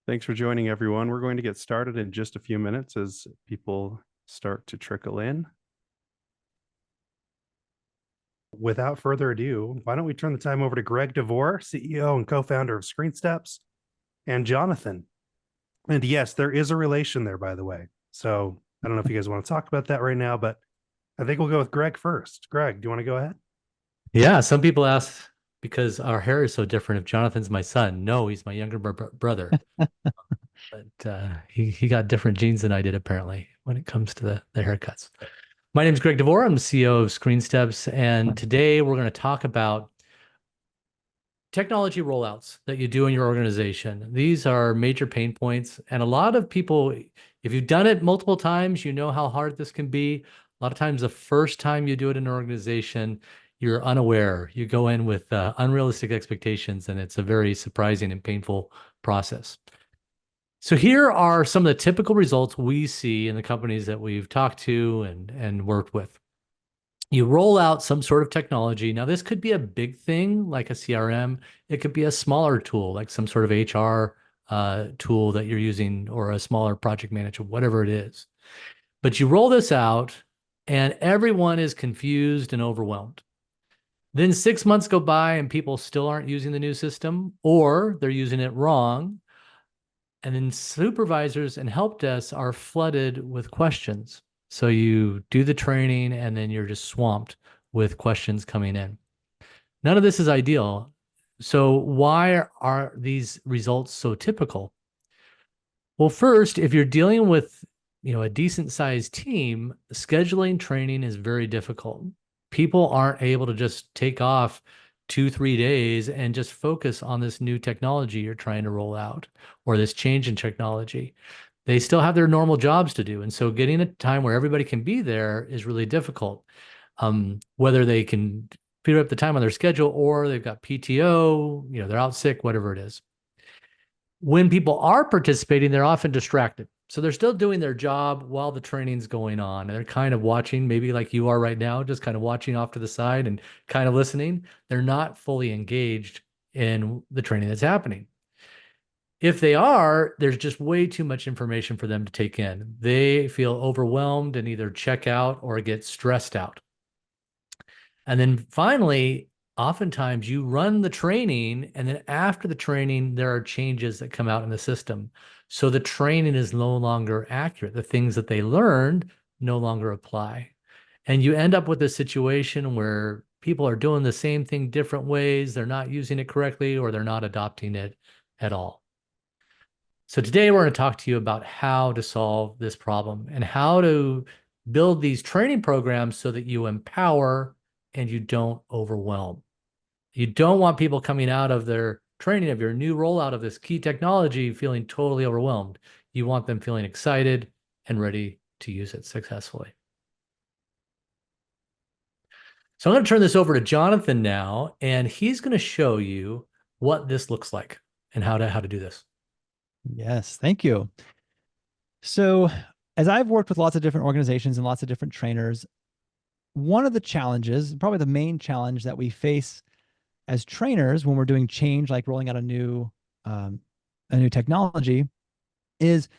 Thanks for joining, everyone. We're going to get started in just a few minutes as people start to trickle in. Without further ado, why don't we turn the time over to Greg DeVore, CEO and co-founder of ScreenSteps, and Jonathan. And yes, there is a relation there, by the way. So I don't know if you guys want to talk about that right now, but I think we'll go with Greg first. Greg, do you want to go ahead? Yeah, some people ask because our hair is so different if Jonathan's my son. No, he's my younger brother. But he got different genes than I did apparently when it comes to the haircuts. My name is Greg DeVore. I'm the CEO of ScreenSteps, and today we're going to talk about technology rollouts that you do in your organization. These are major pain points, and a lot of people, if you've done it multiple times, you know how hard this can be. A lot of times, the first time you do it in an organization, you're unaware. You go in with unrealistic expectations, and it's a very surprising and painful process. So here are some of the typical results we see in the companies that we've talked to and worked with. You roll out some sort of technology. Now, this could be a big thing like a CRM. It could be a smaller tool like some sort of HR tool that you're using or a smaller project manager, whatever it is. But you roll this out and everyone is confused and overwhelmed. Then 6 months go by and people still aren't using the new system or they're using it wrong. And then supervisors and help desks are flooded with questions. So you do the training and then you're just swamped with questions coming in. None of this is ideal. So why are these results so typical? Well, first, if you're dealing with, a decent sized team, scheduling training is very difficult. People aren't able to just take off 2, 3 days and just focus on this new technology you're trying to roll out or this change in technology. They still have their normal jobs to do. And so getting a time where everybody can be there is really difficult. Whether they can figure out the time on their schedule or they've got PTO, they're out sick, whatever it is. When people are participating, they're often distracted. So they're still doing their job while the training's going on. And they're kind of watching, maybe like you are right now, just kind of watching off to the side and kind of listening. They're not fully engaged in the training that's happening. If they are, there's just way too much information for them to take in. They feel overwhelmed and either check out or get stressed out. And then finally, oftentimes you run the training, and then after the training, there are changes that come out in the system. So the training is no longer accurate. The things that they learned no longer apply. And you end up with a situation where people are doing the same thing different ways. They're not using it correctly, or they're not adopting it at all. So today we're going to talk to you about how to solve this problem and how to build these training programs so that you empower and you don't overwhelm. You don't want people coming out of their training of your new rollout of this key technology feeling totally overwhelmed. You want them feeling excited and ready to use it successfully. So I'm going to turn this over to Jonathan now, and he's going to show you what this looks like and how to do this. Yes, thank you. So, as I've worked with lots of different organizations and lots of different trainers, one of the challenges, probably the main challenge that we face as trainers when we're doing change, like rolling out a new technology, is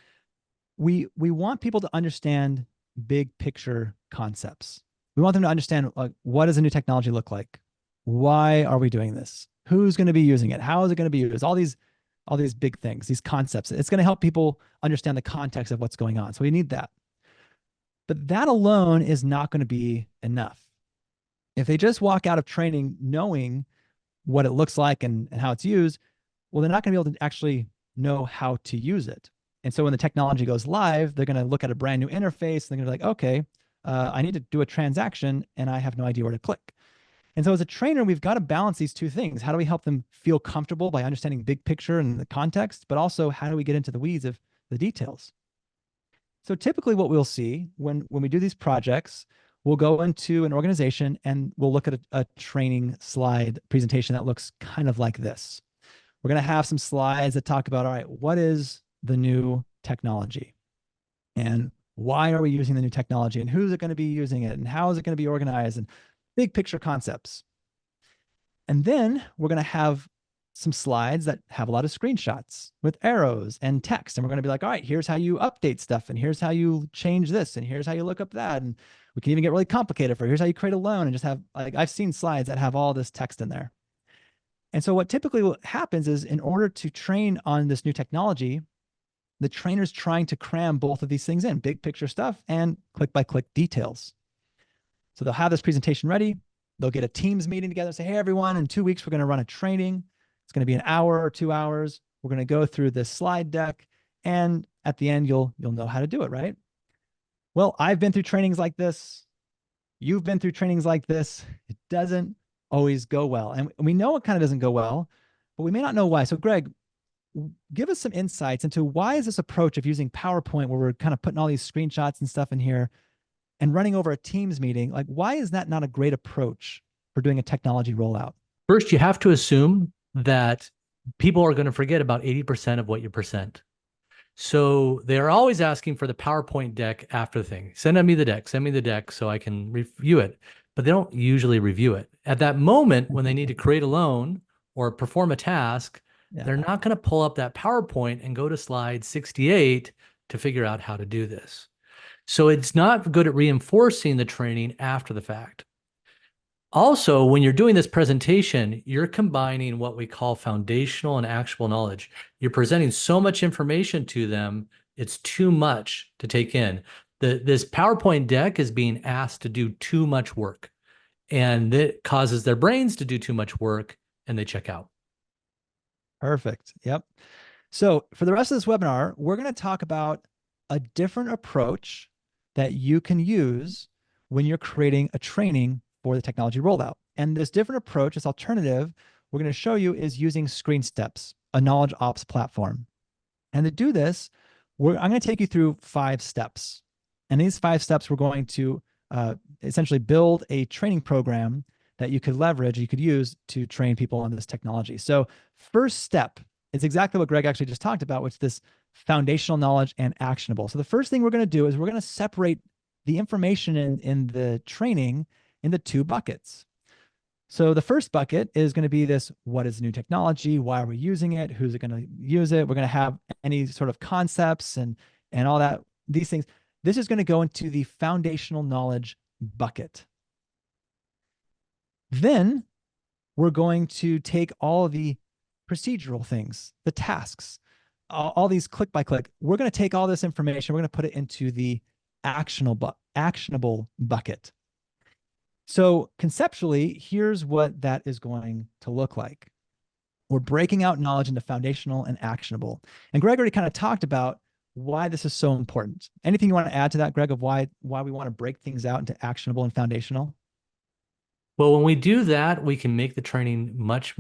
we want people to understand big picture concepts. We want them to understand, like, what does a new technology look like? Why are we doing this? Who's going to be using it? How is it going to be used? All these big things, these concepts. It's going to help people understand the context of what's going on. So we need that. But that alone is not going to be enough. If they just walk out of training knowing what it looks like and how it's used, well, they're not going to be able to actually know how to use it. And so when the technology goes live, they're going to look at a brand new interface. And they're going to be like, okay, I need to do a transaction and I have no idea where to click. And so as a trainer, we've got to balance these two things. How do we help them feel comfortable by understanding big picture and the context, but also how do we get into the weeds of the details? So typically what we'll see when we do these projects, we'll go into an organization and we'll look at a training slide presentation that looks kind of like this. We're going to have some slides that talk about, all right, what is the new technology? And why are we using the new technology? And who's it going to be using it? And how is it going to be organized? And big picture concepts. And then we're going to have some slides that have a lot of screenshots with arrows and text. And we're going to be like, all right, here's how you update stuff. And here's how you change this. And here's how you look up that. And we can even get really complicated for here's how you create a loan and just have, like, I've seen slides that have all this text in there. And so what typically happens is, in order to train on this new technology, the trainer's trying to cram both of these things in, big picture stuff and click by click details. So they'll have this presentation ready. They'll get a Teams meeting together and say, hey, everyone, in 2 weeks, we're going to run a training. It's going to be an hour or 2 hours. We're going to go through this slide deck. And at the end, you'll know how to do it, right? Well, I've been through trainings like this. You've been through trainings like this. It doesn't always go well. And we know it kind of doesn't go well, but we may not know why. So Greg, give us some insights into why is this approach of using PowerPoint, where we're kind of putting all these screenshots and stuff in here and running over a Teams meeting, like, why is that not a great approach for doing a technology rollout? First, you have to assume that people are going to forget about 80% of what you present. So they're always asking for the PowerPoint deck after the thing. Send me the deck so I can review it. But they don't usually review it. At that moment, when they need to create a loan or perform a task, they're not going to pull up that PowerPoint and go to slide 68 to figure out how to do this. So it's not good at reinforcing the training after the fact. Also, when you're doing this presentation, you're combining what we call foundational and actionable knowledge. You're presenting so much information to them, it's too much to take in. This PowerPoint deck is being asked to do too much work, and it causes their brains to do too much work, and they check out. Perfect. Yep. So for the rest of this webinar, we're going to talk about a different approach that you can use when you're creating a training for the technology rollout. And this different approach, this alternative we're going to show you, is using ScreenSteps, a knowledge ops platform. And to do this, I'm going to take you through 5 steps. And these 5 steps, we're going to essentially build a training program that you could leverage, you could use to train people on this technology. So first step is exactly what Greg actually just talked about, which is this foundational knowledge and actionable. So the first thing we're going to do is we're going to separate the information in the training into 2 buckets. So the first bucket is going to be this: what is new technology? Why are we using it? Who's it going to use it? We're going to have any sort of concepts and all that, these things. This is going to go into the foundational knowledge bucket. Then we're going to take all of the procedural things, the tasks, all these click by click. We're going to take all this information, we're going to put it into the actionable bucket. So conceptually, here's what that is going to look like. We're breaking out knowledge into foundational and actionable. And Greg already kind of talked about why this is so important. Anything you want to add to that, Greg, of why we want to break things out into actionable and foundational? Well, when we do that, we can make the training much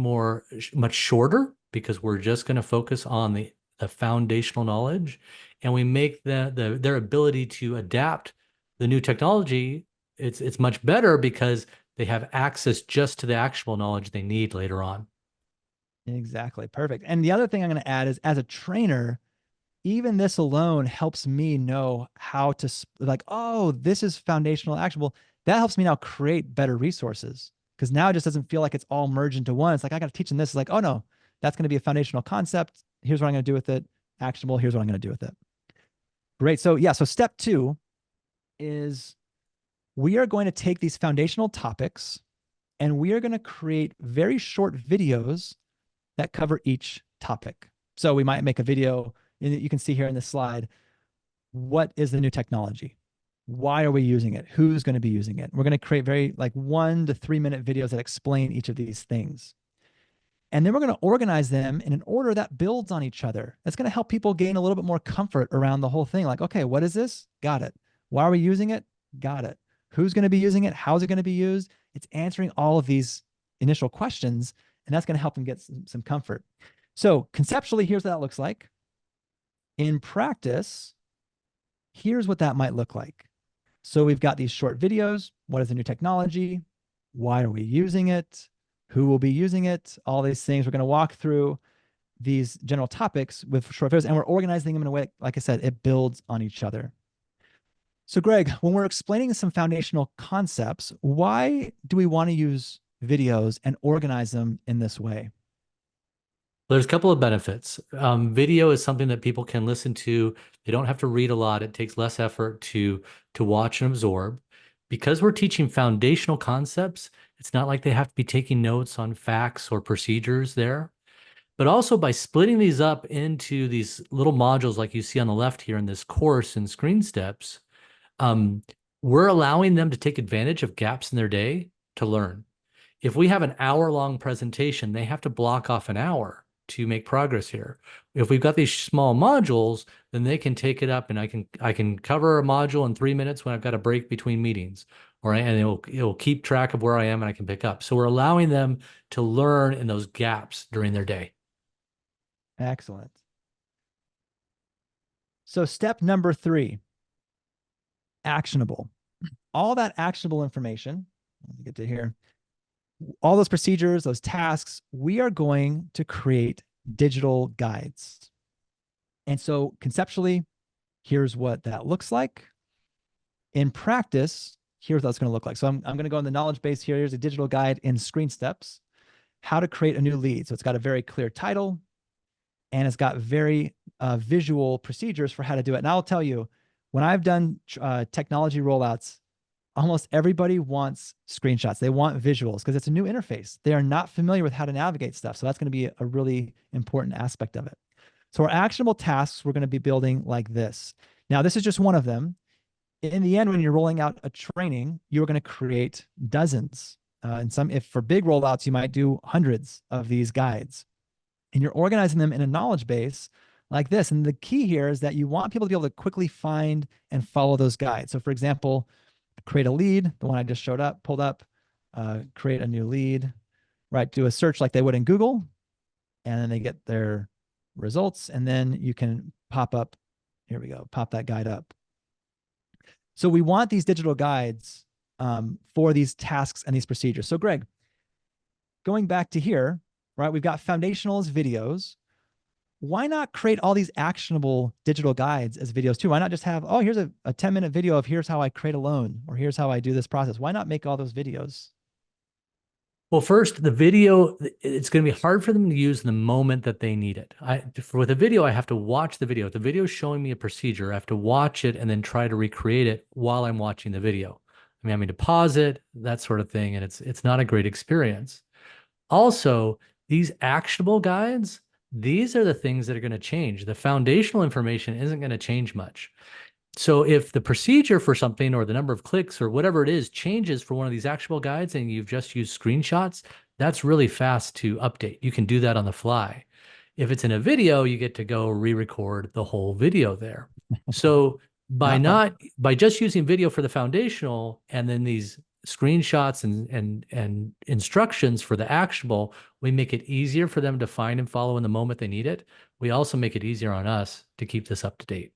shorter, because we're just going to focus on the foundational knowledge, and we make their ability to adapt the new technology. It's much better because they have access just to the actual knowledge they need later on. Exactly. Perfect. And the other thing I'm going to add is, as a trainer, even this alone helps me know how to, like, oh, this is foundational, actionable. That helps me now create better resources, because now it just doesn't feel like it's all merged into one. It's like, I got to teach them this. It's like, oh no, that's going to be a foundational concept. Here's what I'm going to do with it. Actionable. Here's what I'm going to do with it. Great. So yeah. So step 2 is, we are going to take these foundational topics and we are going to create very short videos that cover each topic. So we might make a video, and you can see here in this slide, what is the new technology? Why are we using it? Who's going to be using it? We're going to create very 1 to 3 minute videos that explain each of these things. And then we're going to organize them in an order that builds on each other. That's going to help people gain a little bit more comfort around the whole thing. Like, okay, what is this? Got it. Why are we using it? Got it. Who's going to be using it? How's it going to be used? It's answering all of these initial questions, and that's going to help them get some comfort. So conceptually, here's what that looks like. In practice, here's what that might look like. So we've got these short videos. What is the new technology? Why are we using it? Who will be using it? All these things. We're going to walk through these general topics with short videos, and we're organizing them in a way, like I said, it builds on each other. So Greg, when we're explaining some foundational concepts, why do we want to use videos and organize them in this way? There's a couple of benefits. Video is something that people can listen to. They don't have to read a lot. It takes less effort to watch and absorb. Because we're teaching foundational concepts, it's not like they have to be taking notes on facts or procedures there. But also by splitting these up into these little modules like you see on the left here in this course in ScreenSteps, um, we're allowing them to take advantage of gaps in their day to learn. If we have an hour-long presentation, they have to block off an hour to make progress here. If we've got these small modules, then they can take it up, and I can cover a module in 3 minutes when I've got a break between meetings, and it'll keep track of where I am and I can pick up. So we're allowing them to learn in those gaps during their day. Excellent. So step number 3, actionable. All that actionable information, let me get to here, all those procedures, those tasks, we are going to create digital guides. And so conceptually, here's what that looks like. In practice, here's what it's going to look like. So I'm going to go in the knowledge base here. Here's a digital guide in ScreenSteps, how to create a new lead. So it's got a very clear title, and it's got very visual procedures for how to do it. And I'll tell you, when I've done technology rollouts, almost everybody wants screenshots. They want visuals because it's a new interface. They are not familiar with how to navigate stuff. So that's going to be a really important aspect of it. So our actionable tasks, we're going to be building like this. Now, this is just one of them. In the end, when you're rolling out a training, you're going to create dozens. And if for big rollouts, you might do hundreds of these guides. And you're organizing them in a knowledge base like this. And the key here is that you want people to be able to quickly find and follow those guides. So for example, create a lead, the one I just pulled up, create a new lead, right? Do a search like they would in Google, and then they get their results. And then you can pop that guide up. So we want these digital guides for these tasks and these procedures. So Greg, going back to here, right? We've got foundational as videos. Why not create all these actionable digital guides as videos too? Why not just have, oh, here's a 10-minute video of here's how I create a loan, or here's how I do this process. Why not make all those videos? Well, first, the video, it's going to be hard for them to use the moment that they need it. With a video, I have to watch the video. If the video is showing me a procedure, I have to watch it and then try to recreate it while I'm watching the video. I mean to pause it, that sort of thing, and it's not a great experience. Also, these actionable guides, these are the things that are going to change. The foundational information isn't going to change much. So if the procedure for something or the number of clicks or whatever it is changes for one of these actionable guides and you've just used screenshots, that's really fast to update. You can do that on the fly. If it's in a video, you get to go re-record the whole video there. So by just using video for the foundational and then these screenshots and instructions for the actionable, we make it easier for them to find and follow in the moment they need it. We also make it easier on us to keep this up to date.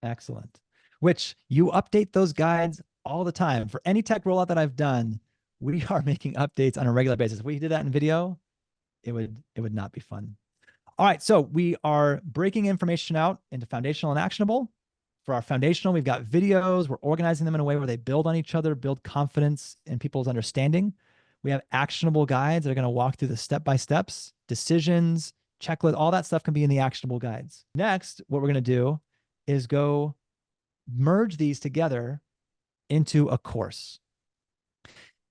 Excellent. Which you update those guides all the time. For any tech rollout that I've done, we are making updates on a regular basis. If we did that in video, it would not be fun. All right, so we are breaking information out into foundational and actionable. For our foundational, we've got videos. We're organizing them in a way where they build on each other, build confidence in people's understanding. We have actionable guides that are going to walk through the step-by-steps, decisions, checklist, all that stuff can be in the actionable guides. Next, what we're going to do is go merge these together into a course.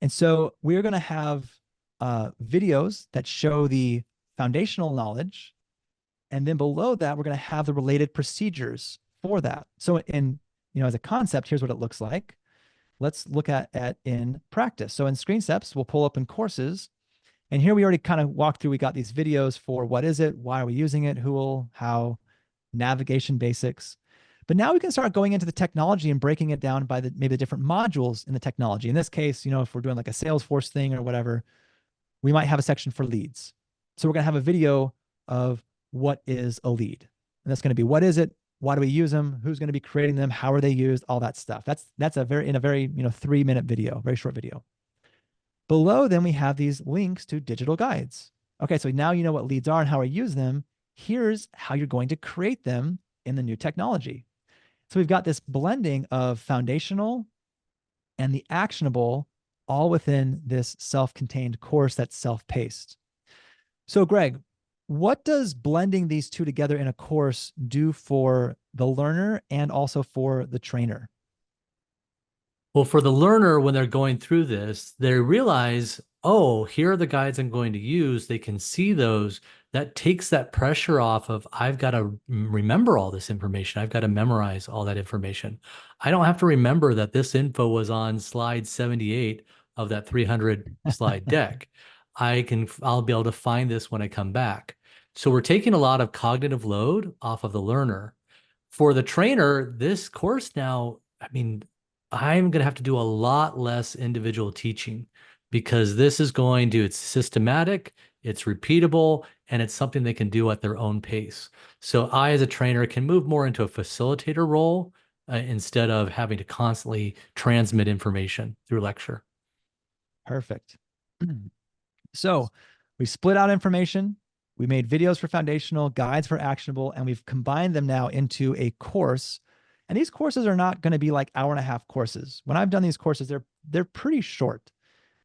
And so we're going to have videos that show the foundational knowledge. And then below that, we're going to have the related procedures for that. So as a concept, here's what it looks like. Let's look at in practice. So in ScreenSteps, we'll pull up in courses. And here we already kind of walked through, we got these videos for what is it, why are we using it, who will, how, navigation basics. But now we can start going into the technology and breaking it down by maybe the different modules in the technology. In this case, if we're doing like a Salesforce thing or whatever, we might have a section for leads. So we're going to have a video of what is a lead. And that's going to be, what is it? Why do we use them? Who's going to be creating them? How are they used? All that stuff. That's a very 3-minute video, very short video. Below, then we have these links to digital guides. Okay, so now you know what leads are and how I use them. Here's how you're going to create them in the new technology. So we've got this blending of foundational and the actionable all within this self-contained course that's self-paced. So Greg, What does blending these two together in a course do for the learner and also for the trainer? Well, for the learner, when they're going through this, they realize, oh, here are the guides I'm going to use. They can see those. That takes that pressure off of, I've got to remember all this information. I've got to memorize all that information. I don't have to remember that this info was on slide 78 of that 300 slide deck. I'll be able to find this when I come back. So we're taking a lot of cognitive load off of the learner. For the trainer, this course now, I mean, I'm going to have to do a lot less individual teaching because it's systematic, it's repeatable, and it's something they can do at their own pace. So I, as a trainer, can move more into a facilitator role instead of having to constantly transmit information through lecture. Perfect. So we split out information. We made videos for foundational, guides for actionable, and we've combined them now into a course. And these courses are not going to be like 1.5 hour courses. When I've done these courses, they're pretty short.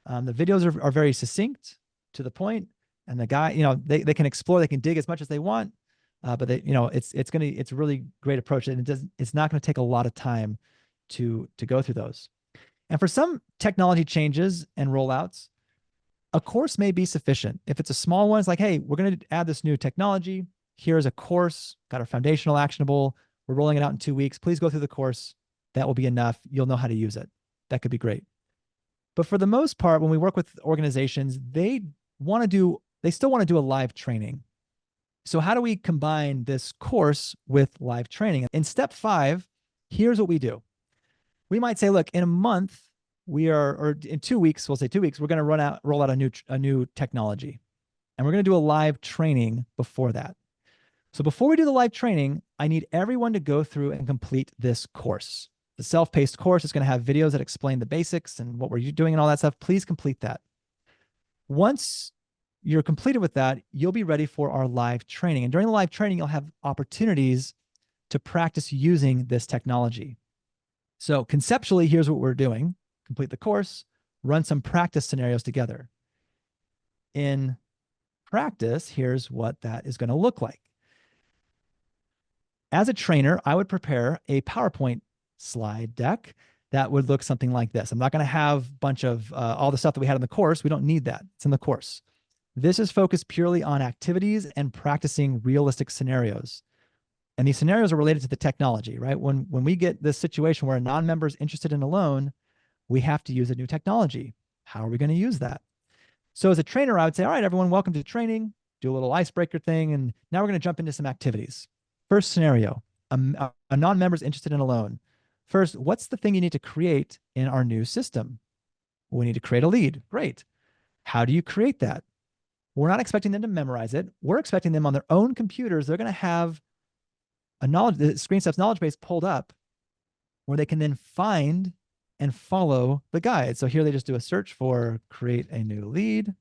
The videos are very succinct, to the point, and the guy, they can explore, they can dig as much as they want, but it's a really great approach, and it's not going to take a lot of time to go through those. And for some technology changes and rollouts, a course may be sufficient. If it's a small one, it's like, hey, we're going to add this new technology. Here's a course, got our foundational actionable. We're rolling it out in 2 weeks. Please go through the course. That will be enough. You'll know how to use it. That could be great. But for the most part, when we work with organizations, they still want to do a live training. So how do we combine this course with live training? In step 5, here's what we do. We might say, look, in a month, or in 2 weeks, we'll say 2 weeks, we're going to roll out a new technology. And we're going to do a live training before that. So before we do the live training, I need everyone to go through and complete this course. The self-paced course is going to have videos that explain the basics and what we're doing and all that stuff. Please complete that. Once you're completed with that, you'll be ready for our live training. And during the live training, you'll have opportunities to practice using this technology. So conceptually, here's what we're doing. Complete the course, run some practice scenarios together. In practice, here's what that is going to look like. As a trainer, I would prepare a PowerPoint slide deck that would look something like this. I'm not going to have a bunch of all the stuff that we had in the course. We don't need that. It's in the course. This is focused purely on activities and practicing realistic scenarios. And these scenarios are related to the technology, right? When we get this situation where a non-member is interested in a loan, we have to use a new technology. How are we going to use that? So as a trainer, I would say, all right, everyone, welcome to training. Do a little icebreaker thing. And now we're going to jump into some activities. First scenario, a non-member is interested in a loan. First, what's the thing you need to create in our new system? We need to create a lead. Great. How do you create that? We're not expecting them to memorize it. We're expecting them on their own computers. They're going to have the ScreenSteps knowledge base pulled up where they can then find and follow the guide. So here they just do a search for create a new lead,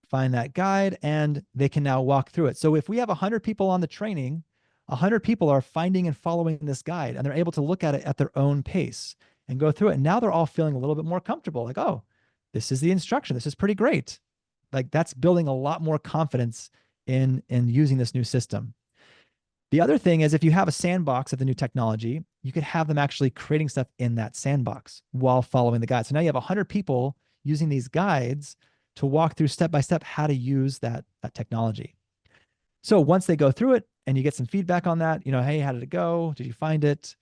find that guide, and they can now walk through it. So if we have 100 people on the training, 100 people are finding and following this guide, and they're able to look at it at their own pace and go through it. And now they're all feeling a little bit more comfortable. Like, oh, this is the instruction. This is pretty great. Like, that's building a lot more confidence in using this new system. The other thing is, if you have a sandbox of the new technology, you could have them actually creating stuff in that sandbox while following the guide. So now you have 100 people using these guides to walk through step by step how to use that technology. So once they go through it and you get some feedback on that, hey, how did it go? Did you find it?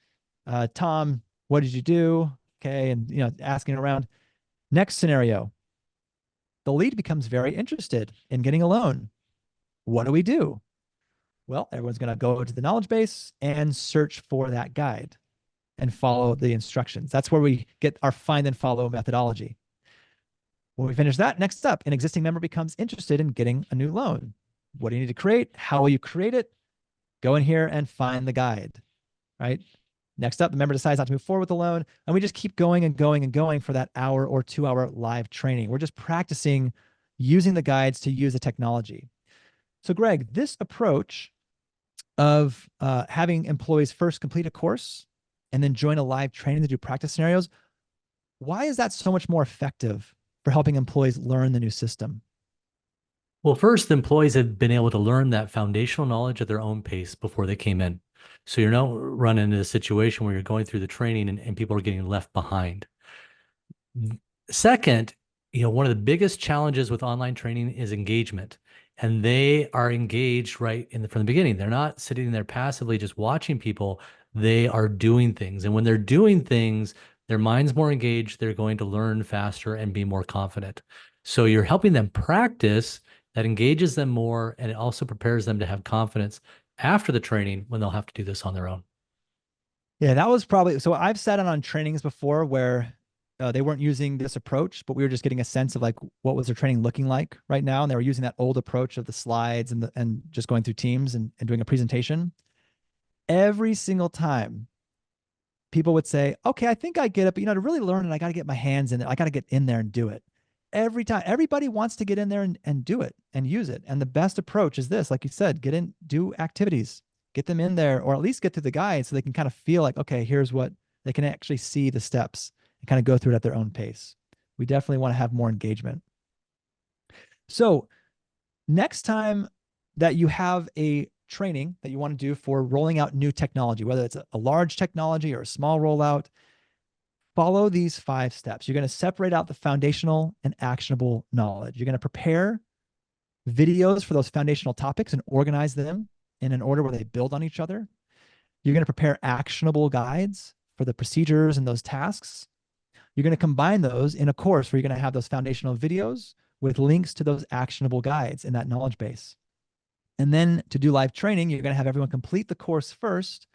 Tom, what did you do? Okay. And, asking around. Next scenario, the lead becomes very interested in getting a loan. What do we do? Well, everyone's going to go to the knowledge base and search for that guide and follow the instructions. That's where we get our find and follow methodology. When we finish that, next up, an existing member becomes interested in getting a new loan. What do you need to create? How will you create it? Go in here and find the guide, right? Next up, the member decides not to move forward with the loan, and we just keep going and going and going for that hour or 2 hour live training. We're just practicing using the guides to use the technology. So Greg, this approach of having employees first complete a course and then join a live training to do practice scenarios, why is that so much more effective for helping employees learn the new system? Well, first, the employees have been able to learn that foundational knowledge at their own pace before they came in. So you're not running into a situation where you're going through the training and people are getting left behind. Second, one of the biggest challenges with online training is engagement. And they are engaged from the beginning. They're not sitting there passively just watching people. They are doing things. And when they're doing things, their mind's more engaged. They're going to learn faster and be more confident. So you're helping them practice that engages them more. And it also prepares them to have confidence after the training when they'll have to do this on their own. Yeah, that was probably so. I've sat on trainings before where they weren't using this approach, but we were just getting a sense of like what was their training looking like right now, and they were using that old approach of the slides and just going through Teams and doing a presentation. Every single time, people would say, "Okay, I think I get it, but to really learn it, I got to get my hands in it. I got to get in there and do it." Every time, everybody wants to get in there and do it and use it. And the best approach is this, like you said, get in, do activities, get them in there, or at least get through the guide so they can kind of feel like, okay, here's what they can actually see the steps and kind of go through it at their own pace. We definitely want to have more engagement. So next time that you have a training that you want to do for rolling out new technology, whether it's a large technology or a small rollout, follow these 5 steps. You're going to separate out the foundational and actionable knowledge. You're going to prepare videos for those foundational topics and organize them in an order where they build on each other. You're going to prepare actionable guides for the procedures and those tasks. You're going to combine those in a course where you're going to have those foundational videos with links to those actionable guides in that knowledge base. And then to do live training, you're going to have everyone complete the course first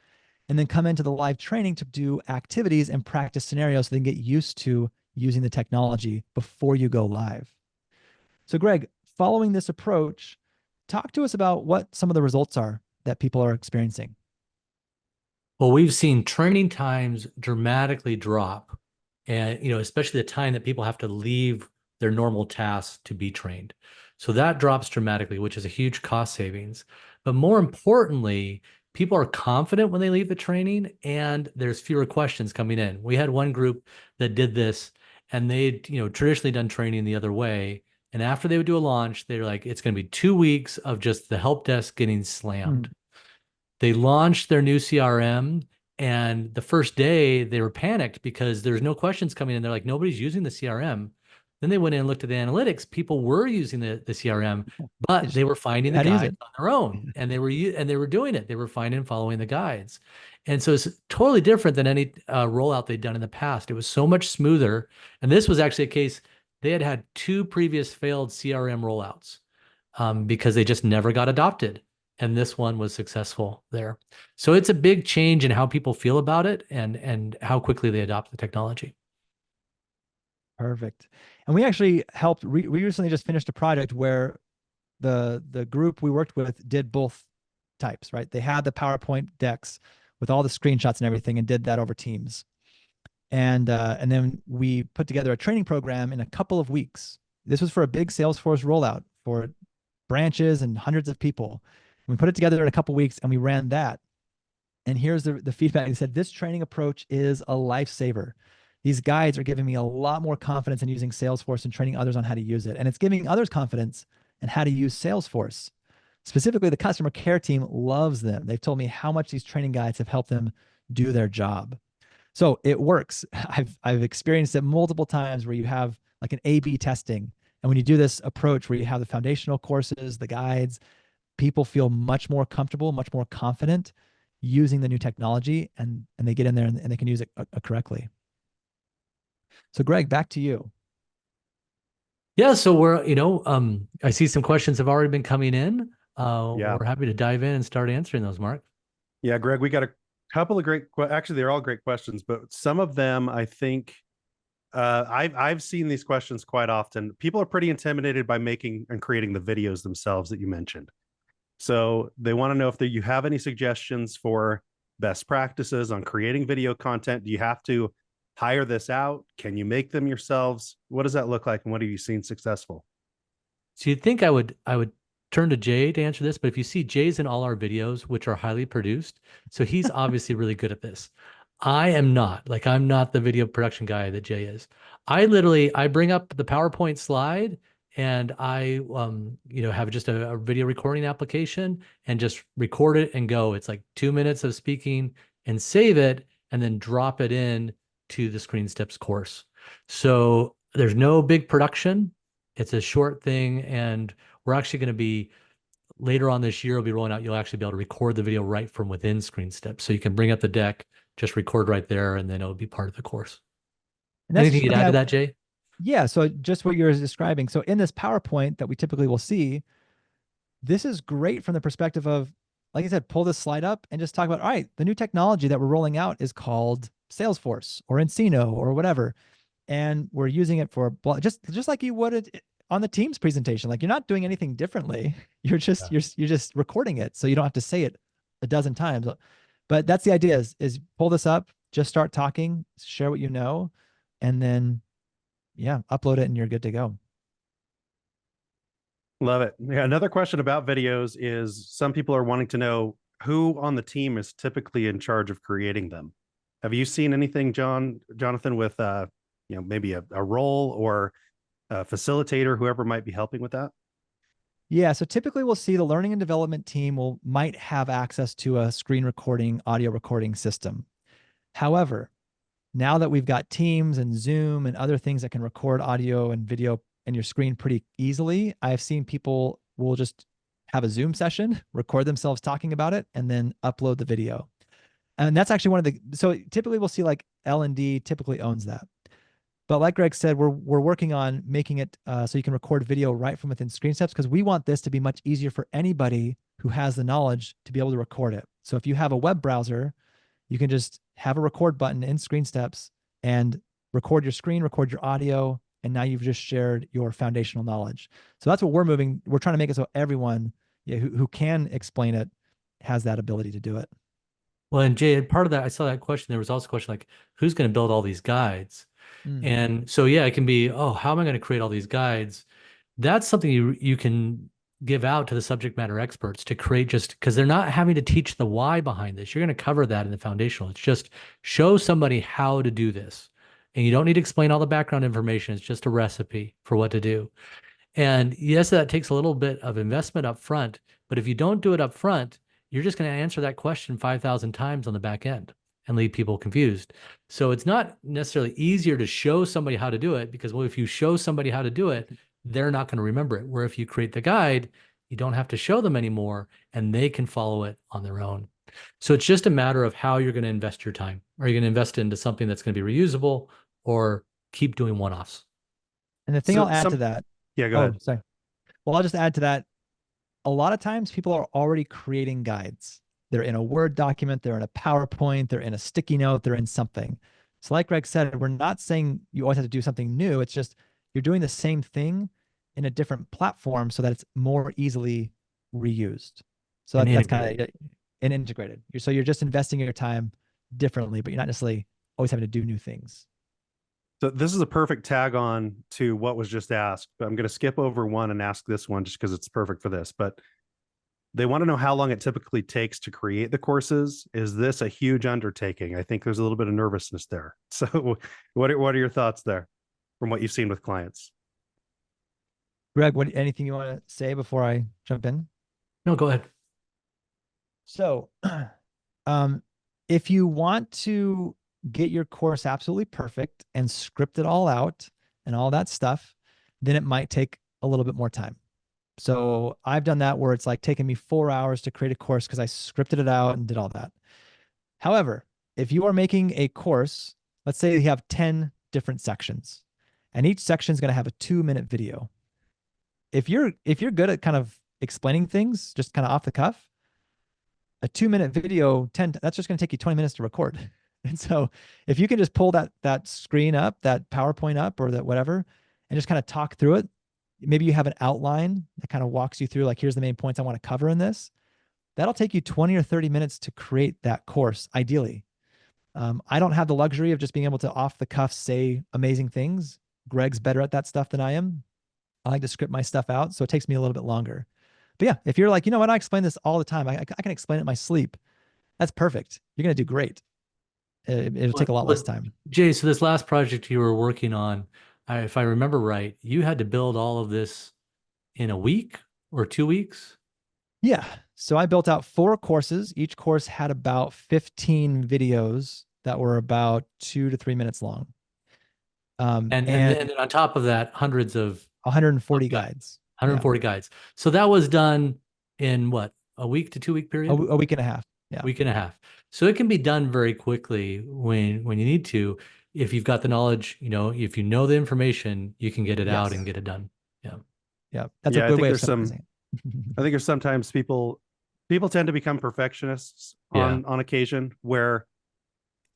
and then come into the live training to do activities and practice scenarios so they can get used to using the technology before you go live. So Greg, following this approach, talk to us about what some of the results are that people are experiencing. Well, we've seen training times dramatically drop, and especially the time that people have to leave their normal tasks to be trained. So that drops dramatically, which is a huge cost savings. But more importantly, people are confident when they leave the training and there's fewer questions coming in. We had one group that did this and they'd, traditionally done training the other way. And after they would do a launch, they're like, it's going to be 2 weeks of just the help desk getting slammed. They launched their new CRM, and the first day they were panicked because there's no questions coming in. They're like, nobody's using the CRM. Then they went in and looked at the analytics. People were using the CRM, but they were finding the guides on their own, and they were doing it. They were finding and following the guides. And so it's totally different than any rollout they'd done in the past. It was so much smoother. And this was actually a case, they had had 2 previous failed CRM rollouts because they just never got adopted. And this one was successful there. So it's a big change in how people feel about it and how quickly they adopt the technology. Perfect. And we actually helped, we recently just finished a project where the group we worked with did both types, right? They had the PowerPoint decks with all the screenshots and everything and did that over Teams. And then we put together a training program in a couple of weeks. This was for a big Salesforce rollout for branches and hundreds of people. We put it together in a couple of weeks and we ran that. And here's the feedback. They said, this training approach is a lifesaver. These guides are giving me a lot more confidence in using Salesforce and training others on how to use it. And it's giving others confidence in how to use Salesforce. Specifically, the customer care team loves them. They've told me how much these training guides have helped them do their job. So it works. I've experienced it multiple times where you have like an A/B testing. And when you do this approach where you have the foundational courses, the guides, people feel much more comfortable, much more confident using the new technology, and they get in there and they can use it correctly. So Greg, back to you. Yeah, so we're, I see some questions have already been coming in. Yeah. We're happy to dive in and start answering those, Mark. Yeah, Greg, we got a couple of actually, they're all great questions, but some of them, I think, I've seen these questions quite often. People are pretty intimidated by making and creating the videos themselves that you mentioned. So they want to know if you have any suggestions for best practices on creating video content. Do you have to hire this out? Can you make them yourselves? What does that look like, and what have you seen successful? So you'd think I would turn to Jay to answer this, but if you see, Jay's in all our videos, which are highly produced, so he's obviously really good at this. I am not. Like, I'm not the video production guy that Jay is. I bring up the PowerPoint slide and I have just a video recording application and just record it and go. It's like 2 minutes of speaking and save it and then drop it in to the ScreenSteps course. So there's no big production. It's a short thing, and we're actually going to be later on this year, we'll be rolling out. You'll actually be able to record the video right from within ScreenSteps. So you can bring up the deck, just record right there, and then it'll be part of the course. And that's Anything you'd add to that, Jay? Yeah. So just what you're describing. So in this PowerPoint that we typically will see, this is great from the perspective of, like I said, pull this slide up and just talk about, all right, the new technology that we're rolling out is called Salesforce or Encino or whatever. And we're using it for just like you would it on the Teams presentation. Like, you're not doing anything differently. You're just you're just recording it, so you don't have to say it a dozen times. But that's the idea: is pull this up, just start talking, share what you know, and then upload it, and you're good to go. Love it. Yeah, another question about videos is some people are wanting to know who on the team is typically in charge of creating them. Have you seen anything, Jonathan, with maybe a role or a facilitator, whoever might be helping with that? Yeah, so typically we'll see the learning and development team might have access to a screen recording, audio recording system. However, now that we've got Teams and Zoom and other things that can record audio and video in your screen pretty easily, I've seen people will just have a Zoom session, record themselves talking about it, and then upload the video. And that's actually so typically we'll see like L&D typically owns that. But like Greg said, we're working on making it so you can record video right from within ScreenSteps, because we want this to be much easier for anybody who has the knowledge to be able to record it. So if you have a web browser, you can just have a record button in ScreenSteps and record your screen, record your audio, and now you've just shared your foundational knowledge. So that's what we're trying to make it so everyone who can explain it has that ability to do it. Well, and Jay, part of that, I saw that question. There was also a question like, who's going to build all these guides? And so, it can be, oh, how am I going to create all these guides? That's something you can give out to the subject matter experts to create, just because they're not having to teach the why behind this. You're going to cover that in the foundational. It's just show somebody how to do this. And you don't need to explain all the background information. It's just a recipe for what to do. And yes, that takes a little bit of investment up front, but if you don't do it up front, you're just going to answer that question 5,000 times on the back end and leave people confused. So it's not necessarily easier to show somebody how to do it, because, well, if you show somebody how to do it, they're not going to remember it. Where if you create the guide, you don't have to show them anymore and they can follow it on their own. So it's just a matter of how you're going to invest your time. Are you going to invest into something that's going to be reusable, or keep doing one-offs? And the thing I'll add to that. Yeah, go ahead. Sorry. Well, I'll just add to that. A lot of times people are already creating guides. They're in a Word document, they're in a PowerPoint, they're in a sticky note, they're in something. So like Greg said, we're not saying you always have to do something new. It's just you're doing the same thing in a different platform so that it's more easily reused. So that's kind of integrated. So you're just investing your time differently, but you're not necessarily always having to do new things. So this is a perfect tag on to what was just asked, but I'm going to skip over one and ask this one just because it's perfect for this. But they want to know how long it typically takes to create the courses. Is this a huge undertaking? I think there's a little bit of nervousness there. So what are your thoughts there from what you've seen with clients? Greg, anything you want to say before I jump in? No, go ahead. So if you want to get your course absolutely perfect and script it all out and all that stuff, then it might take a little bit more time. So I've done that where it's like taking me 4 hours to create a course because I scripted it out and did all that. However, if you are making a course, let's say you have 10 different sections, and each section is going to have a 2-minute video. If you're good at kind of explaining things just kind of off the cuff, a 2-minute video, that's just going to take you 20 minutes to record. And so if you can just pull that screen up, that PowerPoint up, or that whatever, and just kind of talk through it, maybe you have an outline that kind of walks you through, like, here's the main points I want to cover in this. That'll take you 20 or 30 minutes to create that course, ideally. I don't have the luxury of just being able to off the cuff say amazing things. Greg's better at that stuff than I am. I like to script my stuff out, so it takes me a little bit longer. But yeah, if you're like, you know what, I explain this all the time. I can explain it in my sleep. That's perfect. You're going to do great. It'll take a lot less time. Jay, so this last project you were working on, if I remember right, you had to build all of this in a week or 2 weeks. Yeah. So I built out 4 courses. Each course had about 15 videos that were about 2 to 3 minutes long. And then on top of that, hundreds of 140 guides, guides. 140 guides. So that was done in what, a week to 2 week period? A week and a half. Yeah. Week and a half. So it can be done very quickly when you need to. If you've got the knowledge, if you know the information, you can get it out and get it done. Yeah. Yeah. That's Yeah, a I good think way of there's some. summarizing it. I think there's sometimes people tend to become perfectionists on occasion, where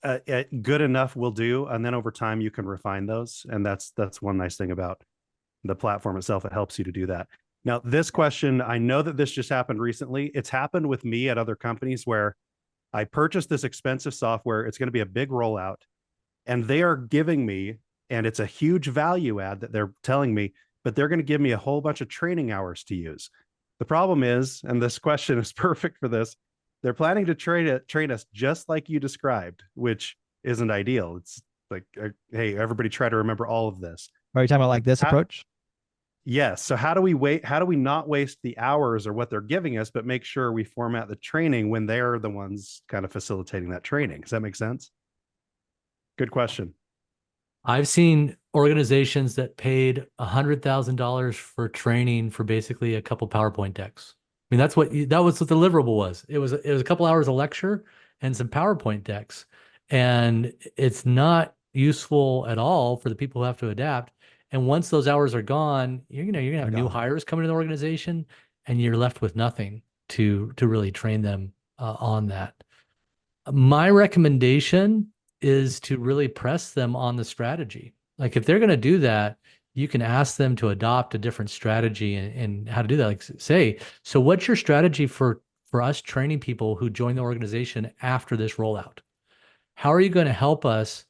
good enough will do, and then over time you can refine those, and that's one nice thing about the platform itself. It helps you to do that. Now, this question, I know that this just happened recently. It's happened with me at other companies where I purchased this expensive software. It's going to be a big rollout, and they are giving me, and it's a huge value add that they're telling me, but they're going to give me a whole bunch of training hours to use. The problem is, and this question is perfect for this, they're planning to train us just like you described, which isn't ideal. It's like, hey, everybody try to remember all of this. Are you talking about like this approach? Yes. So how do we not waste the hours or what they're giving us, but make sure we format the training when they're the ones kind of facilitating that training? Does that make sense? Good question. I've seen organizations that paid $100,000 for training for basically a couple PowerPoint decks. I mean, that was what the deliverable was. It was a couple hours of lecture and some PowerPoint decks, and it's not useful at all for the people who have to adapt. And once those hours are gone, you're gonna have new hires coming to the organization, and you're left with nothing to really train them on that. My recommendation is to really press them on the strategy. Like if they're going to do that, you can ask them to adopt a different strategy and how to do that. Like say, so what's your strategy for us training people who join the organization after this rollout? How are you going to help us,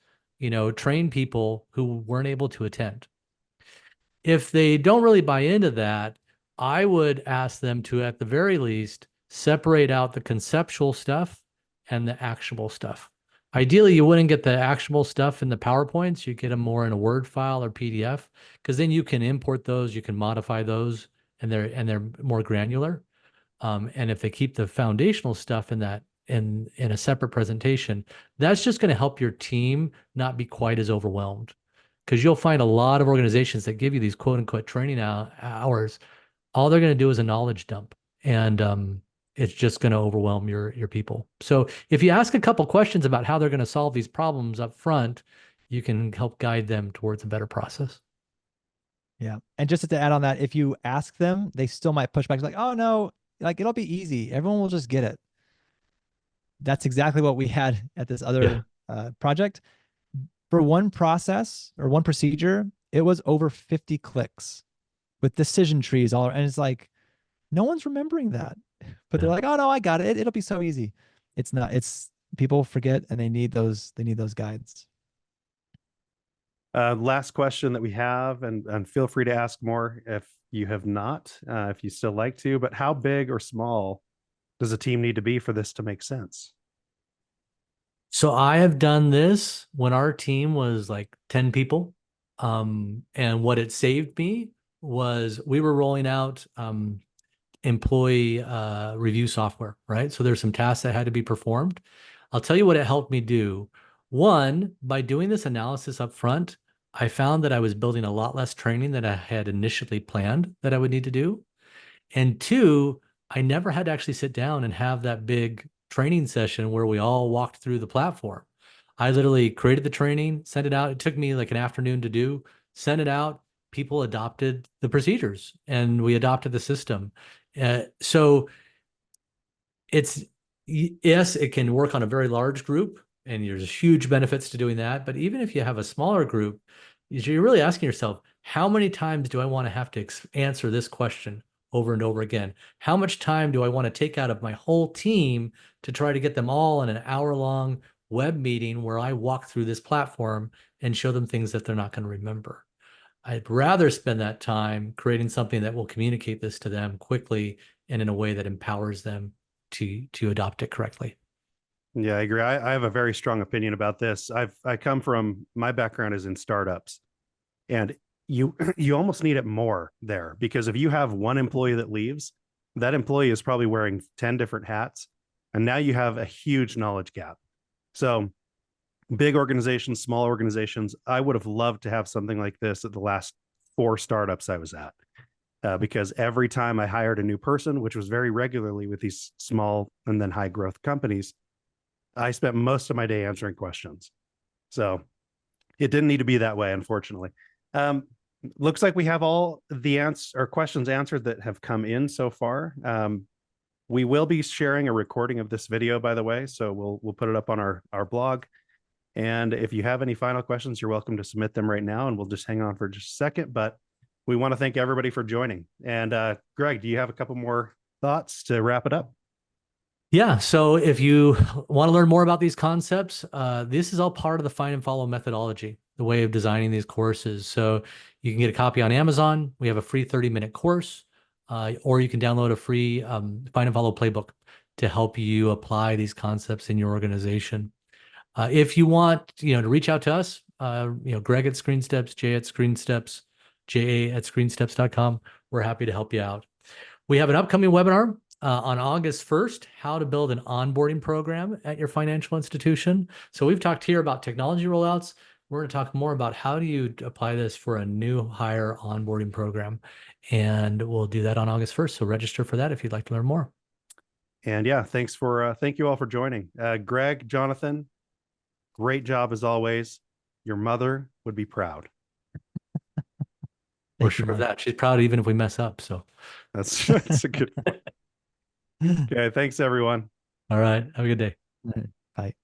train people who weren't able to attend? If they don't really buy into that, I would ask them to, at the very least, separate out the conceptual stuff and the actionable stuff. Ideally, you wouldn't get the actionable stuff in the PowerPoints. You get them more in a Word file or PDF, because then you can import those, you can modify those, and they're more granular. And if they keep the foundational stuff in that in a separate presentation, that's just going to help your team not be quite as overwhelmed. Because you'll find a lot of organizations that give you these quote unquote training hours. All they're going to do is a knowledge dump, and it's just going to overwhelm your people. So if you ask a couple questions about how they're going to solve these problems up front, you can help guide them towards a better process. Yeah. And just to add on that, if you ask them, they still might push back. It's like, oh no, like it'll be easy. Everyone will just get it. That's exactly what we had at this other project. For one process or one procedure, it was over 50 clicks with decision trees all, and it's like, no one's remembering that, but they're like, oh no, I got it. It'll be so easy. It's not. It's people forget, and they need those guides. Last question that we have, and feel free to ask more if you have not, if you still like to, but how big or small does a team need to be for this to make sense? So I have done this when our team was like 10 people. And what it saved me was we were rolling out employee review software, right? So there's some tasks that had to be performed. I'll tell you what it helped me do. One, by doing this analysis up front, I found that I was building a lot less training than I had initially planned that I would need to do. And two, I never had to actually sit down and have that big training session where we all walked through the platform. I literally created the training, sent it out. It took me like an afternoon to do, sent it out. People adopted the procedures and we adopted the system. So it's, yes, it can work on a very large group and there's huge benefits to doing that. But even if you have a smaller group, you're really asking yourself, how many times do I want to have to answer this question over and over again? How much time do I want to take out of my whole team to try to get them all in an hour-long web meeting where I walk through this platform and show them things that they're not going to remember? I'd rather spend that time creating something that will communicate this to them quickly and in a way that empowers them to adopt it correctly. Yeah, I agree. I have a very strong opinion about this. I come from, my background is in startups. And you almost need it more there, because if you have one employee that leaves, that employee is probably wearing 10 different hats, and now you have a huge knowledge gap. So big organizations, small organizations, I would have loved to have something like this at the last 4 startups I was at. Because every time I hired a new person, which was very regularly with these small and then high growth companies, I spent most of my day answering questions. So it didn't need to be that way, unfortunately. Looks like we have all the questions answered that have come in so far. We will be sharing a recording of this video, by the way, so we'll put it up on our blog. And if you have any final questions, you're welcome to submit them right now, and we'll just hang on for just a second. But we want to thank everybody for joining. And Greg, do you have a couple more thoughts to wrap it up? Yeah. So if you want to learn more about these concepts, this is all part of the find and follow methodology, the way of designing these courses. So you can get a copy on Amazon. We have a free 30-minute course, or you can download a free find and follow playbook to help you apply these concepts in your organization. If you want, to reach out to us, Greg at ScreenSteps, Jay at ScreenSteps, ja@screensteps.com. We're happy to help you out. We have an upcoming webinar on August 1st, how to build an onboarding program at your financial institution. So we've talked here about technology rollouts. We're going to talk more about how do you apply this for a new hire onboarding program. And we'll do that on August 1st. So register for that if you'd like to learn more. And yeah, thank you all for joining. Greg, Jonathan, great job as always. Your mother would be proud. We're sure of that. She's proud even if we mess up. So that's a good point. Okay, thanks everyone. All right. Have a good day. Bye.